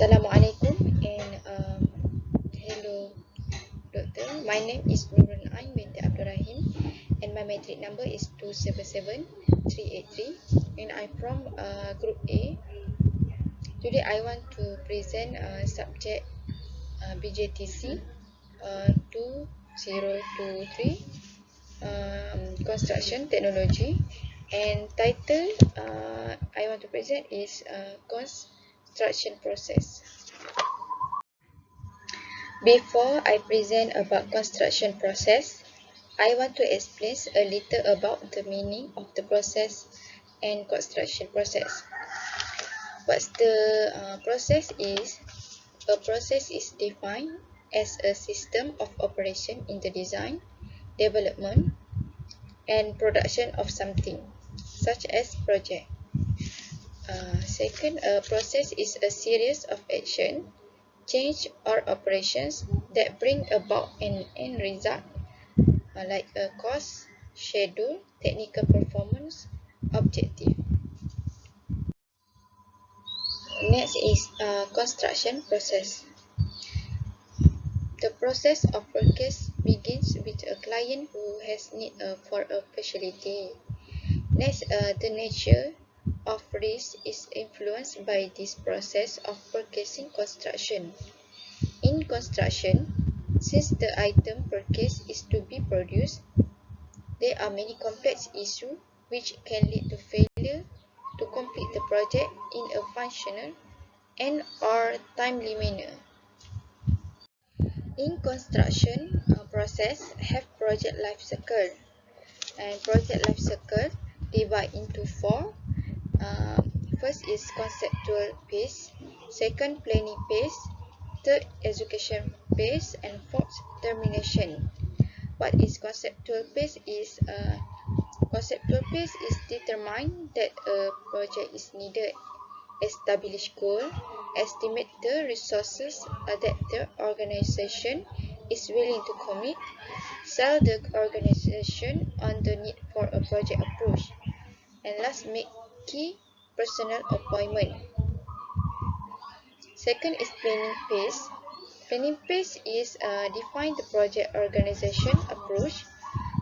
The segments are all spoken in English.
Assalamualaikum and hello doctor. My name is Nurul Ain binti Abdul Rahim and my matric number is 277383 and I'm from group A. Today I want to present subject Bjtc 2023 construction technology, and title I want to present is construction process. Before I present about construction process, I want to explain a little about the meaning of the process and construction process. What's the process is? A process is defined as a system of operation in the design, development, and production of something, such as project. Second, a process is a series of action, change or operations that bring about an end result, like a cost, schedule, technical performance, objective. Next is construction process. The process of purchase begins with a client who has need for a facility. Next, the nature of risk is influenced by this process of purchasing construction. In construction, since the item purchased is to be produced, there are many complex issues which can lead to failure to complete the project in a functional and or timely manner. In construction process have project life cycle, and project life cycle divide into four. First is conceptual phase, second planning phase, third execution phase, and fourth termination. What is conceptual phase is conceptual phase is determine that a project is needed, establish goal, estimate the resources that the organization is willing to commit, sell the organization on the need for a project approach, and last make key personal appointment. Second is planning phase. Planning phase is define the project organization approach,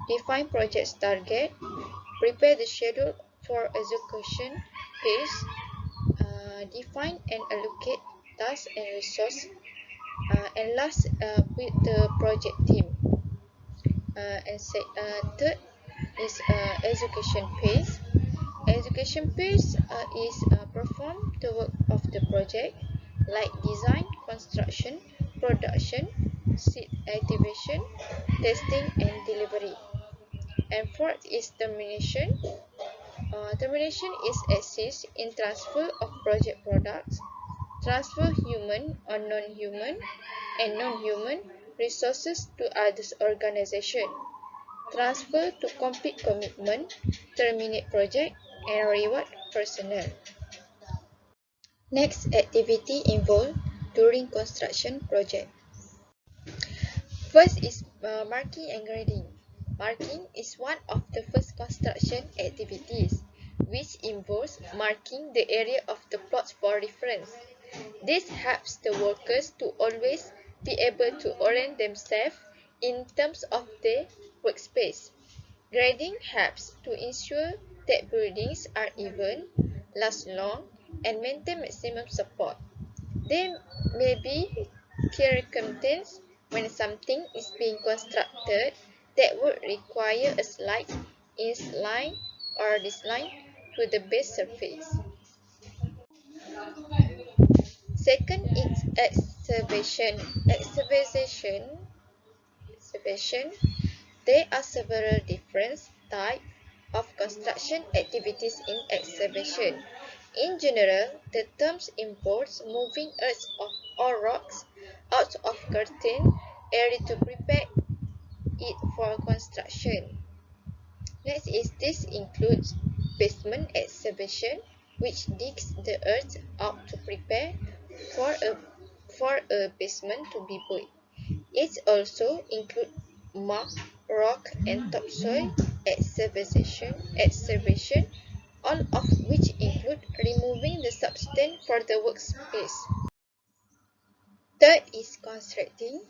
define project target, prepare the schedule for execution phase, define and allocate tasks and resources, and last with the project team. Third is execution phase. Execution phase is perform the work of the project like design, construction, production, seed activation, testing, and delivery. And fourth is termination. Termination is assist in transfer of project products, transfer human or non-human and non-human resources to others organization, transfer to complete commitment, terminate project, and reward personnel. Next activity involved during construction project. First is marking and grading. Marking is one of the first construction activities, which involves marking the area of the plots for reference. This helps the workers to always be able to orient themselves in terms of their workspace. Grading helps to ensure that buildings are even, last long, and maintain maximum support. There may be circumstances when something is being constructed that would require a slight incline or decline to the base surface. Second is excavation. There are several different types of construction activities in excavation. In general, the term involves moving earth or rocks out of certain area to prepare it for construction. Next is this includes basement excavation, which digs the earth out to prepare for a basement to be built. It also includes mud, rock, and topsoil excavation, all of which include removing the substance for the workspace. Third is constructing.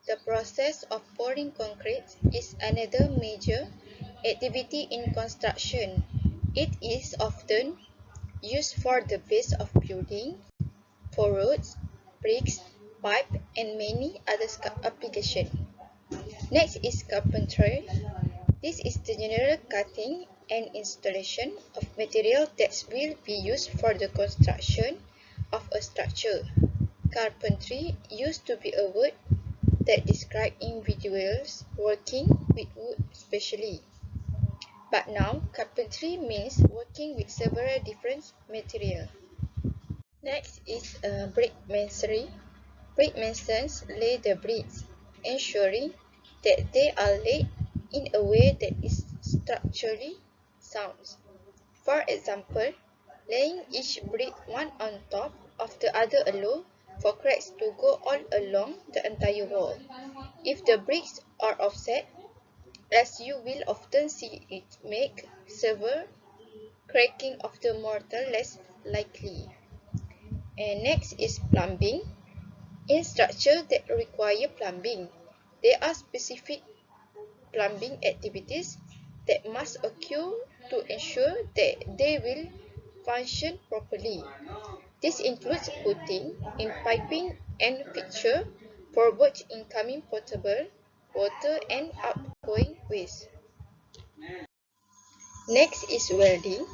The process of pouring concrete is another major activity in construction. It is often used for the base of building, for roads, bricks, pipe, and many other applications. Next is carpentry. This is the general cutting and installation of material that will be used for the construction of a structure. Carpentry used to be a word that described individuals working with wood specially. But now, carpentry means working with several different materials. Next is brickmasonry. Brickmasons lay the bricks, ensuring that they are laid in a way that is structurally sound. For example, laying each brick one on top of the other allows for cracks to go all along the entire wall. If the bricks are offset, as you will often see, it make severe cracking of the mortar less likely. And next is plumbing. In structures that require plumbing, there are specific plumbing activities that must occur to ensure that they will function properly. This includes putting in piping and fixture for both incoming potable water and outgoing waste. Next is welding.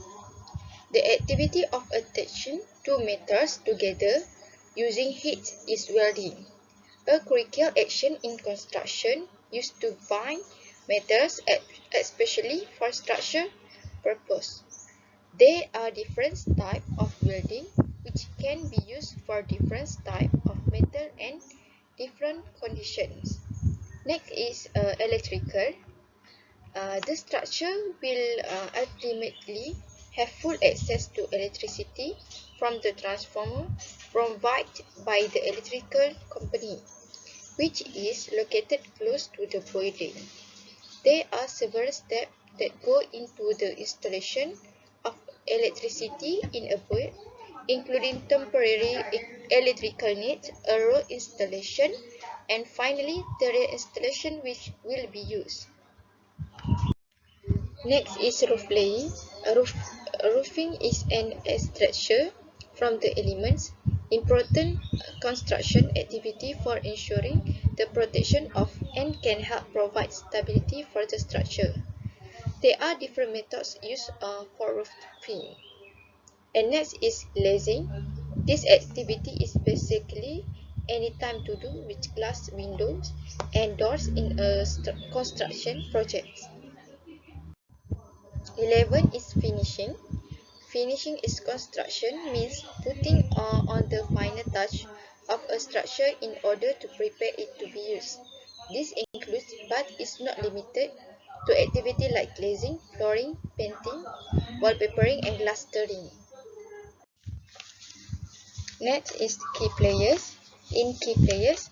The activity of attaching two metals together using heat is welding, a critical action in construction used to bind metals, especially for structural purposes. There are different types of welding which can be used for different types of metal and different conditions. Next is electrical. The structure will ultimately have full access to electricity from the transformer provided by the electrical company, which is located close to the building. There are several steps that go into the installation of electricity in a building, including temporary electrical needs, a road installation, and finally the installation which will be used. Next is roof laying. Roofing is an structure from the elements, important construction activity for ensuring the protection of and can help provide stability for the structure. There are different methods used for roofing. And next is glazing. This activity is basically any time to do with glass windows and doors in a construction project. 11 is finishing. Finishing is construction means putting on the final touch of a structure in order to prepare it to be used. This includes but is not limited to activities like glazing, flooring, painting, wallpapering, and plastering. Next is key players. In key players,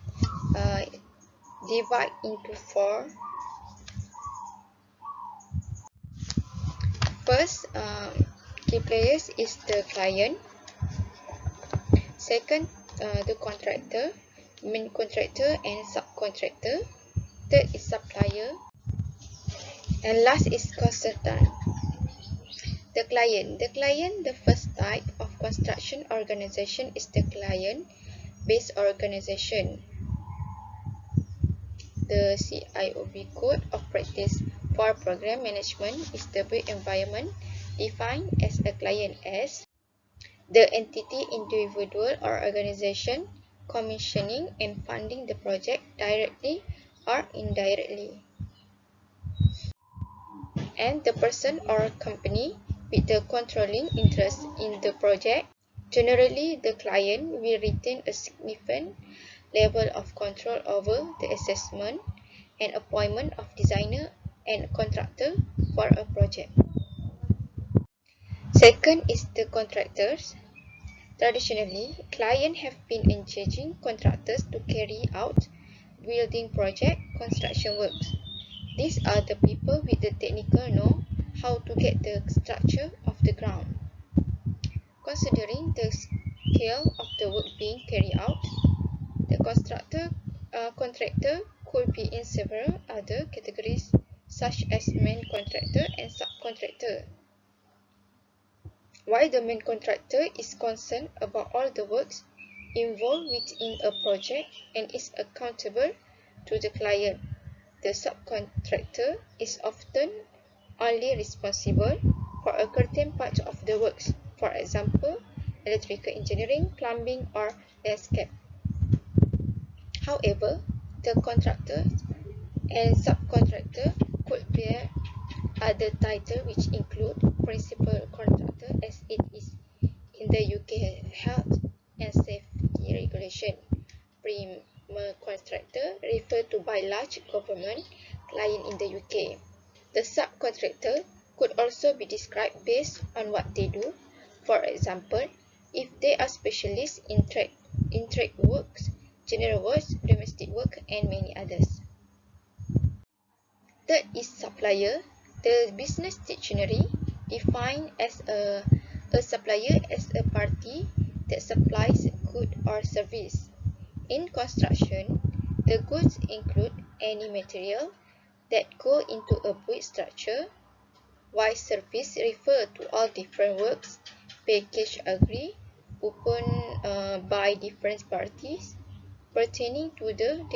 divide into four. First, key players is the client. Second, the contractor, main contractor and subcontractor. Third is supplier. And last is consultant. The client. The first type of construction organization is the client-based organization. The CIOB Code of Practice for Program Management is the built environment defined as a client as the entity, individual, or organization commissioning and funding the project directly or indirectly, and the person or company with the controlling interest in the project. Generally, the client will retain a significant level of control over the assessment and appointment of designer and contractor for a project. Second is the contractors. Traditionally, clients have been engaging contractors to carry out building project construction works. These are the people with the technical know how to get the structure off the ground. Considering the scale of the work being carried out, the subcontractor could be in several other categories such as main contractor and subcontractor. While the main contractor is concerned about all the works involved within a project and is accountable to the client, the subcontractor is often only responsible for a certain part of the works, for example, electrical engineering, plumbing, or landscape. However, the contractor and subcontractor could bear other titles which include principal contractor as it is in the UK health and safety regulation. Premier contractor referred to by large government client in the UK. The subcontractor could also be described based on what they do. For example, if they are specialists in trade works, general works, domestic work, and many others. Third is supplier. The business dictionary defines as a supplier as a party that supplies good or service. In construction, the goods include any material that go into a built structure, while service refer to all different works, package agreed upon by different parties pertaining to the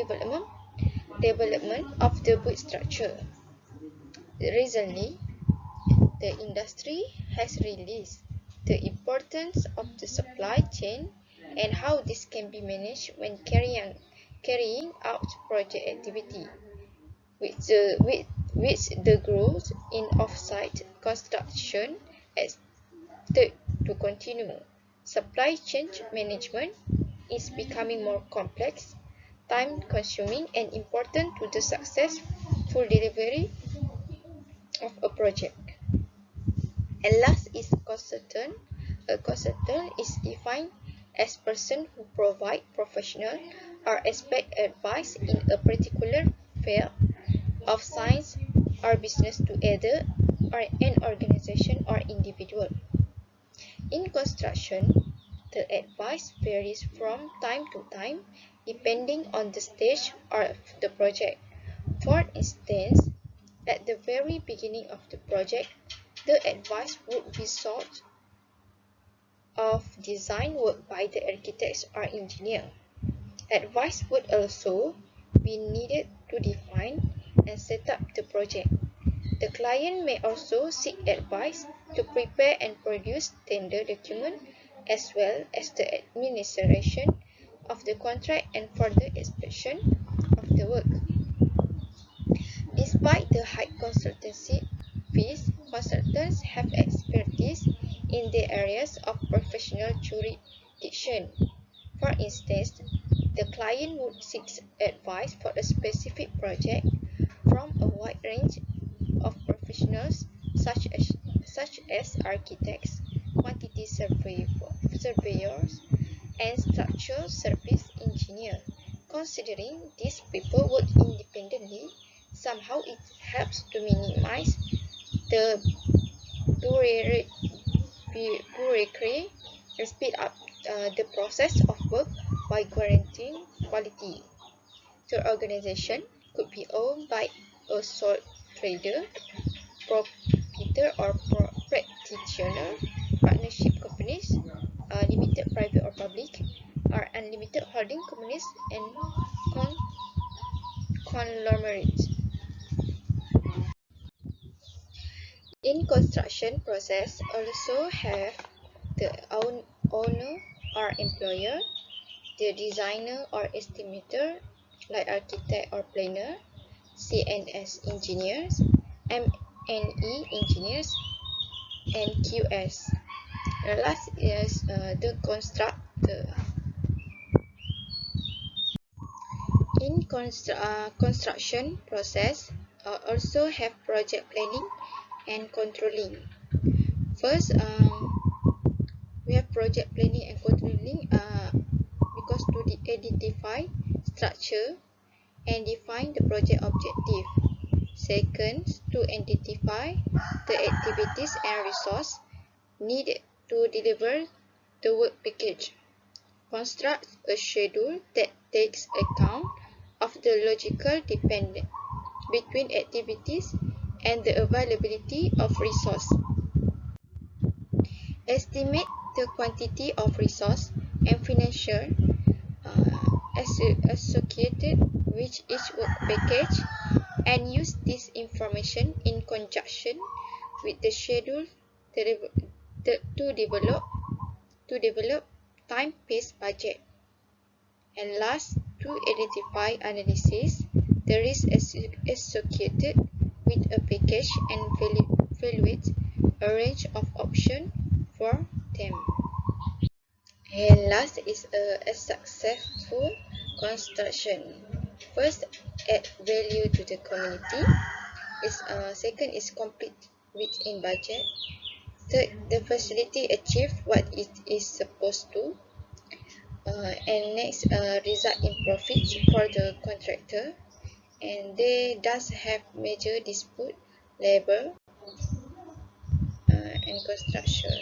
development of the built structure. Recently, the industry has realized the importance of the supply chain and how this can be managed when carrying out project activity, with the growth in off-site construction expected to continue. Supply chain management is becoming more complex, time-consuming, and important to the successful delivery of a project. And last is consultant. A consultant is defined as person who provide professional or expert advice in a particular field of science or business to either an organization or individual. In construction, the advice varies from time to time depending on the stage of the project. For instance, at the very beginning of the project, the advice would be sought of design work by the architects or engineer. Advice would also be needed to define and set up the project. The client may also seek advice to prepare and produce tender documents as well as the administration of the contract and further inspection of the work. Despite the high consultancy fees, consultants have expertise in the areas of professional jurisdiction. For instance, the client would seek advice for a specific project from a wide range of professionals such as architects, quantity surveyors, and structural service engineers. Considering these people work independently, somehow it helps to minimize the bureaucracy and speed up the process of work by guaranteeing quality. The organization could be owned by a sole trader, proprietor or practitioner, partnership companies, limited private or public, or unlimited holding companies and conglomerates. In construction process, also have the owner or employer, the designer or estimator, like architect or planner, CNS engineers, M&E engineers, and QS. The last is the constructor. In construction process, also have project planning and controlling. First, we have project planning and controlling because to identify structure and define the project objective. Second, to identify the activities and resources needed to deliver the work package. Construct a schedule that takes account of of the logical dependence between activities and the availability of resource. Estimate the quantity of resource and financial associated with each work package, and use this information in conjunction with the schedule to develop time-based budget. And last, to identify analysis the risk associated with a package and evaluate a range of options for them. And last is a successful construction. First, add value to the community. Second is complete within budget. Third, the facility achieve what it is supposed to. And next, result in profits for the contractor. And they does have major dispute, labor, and construction.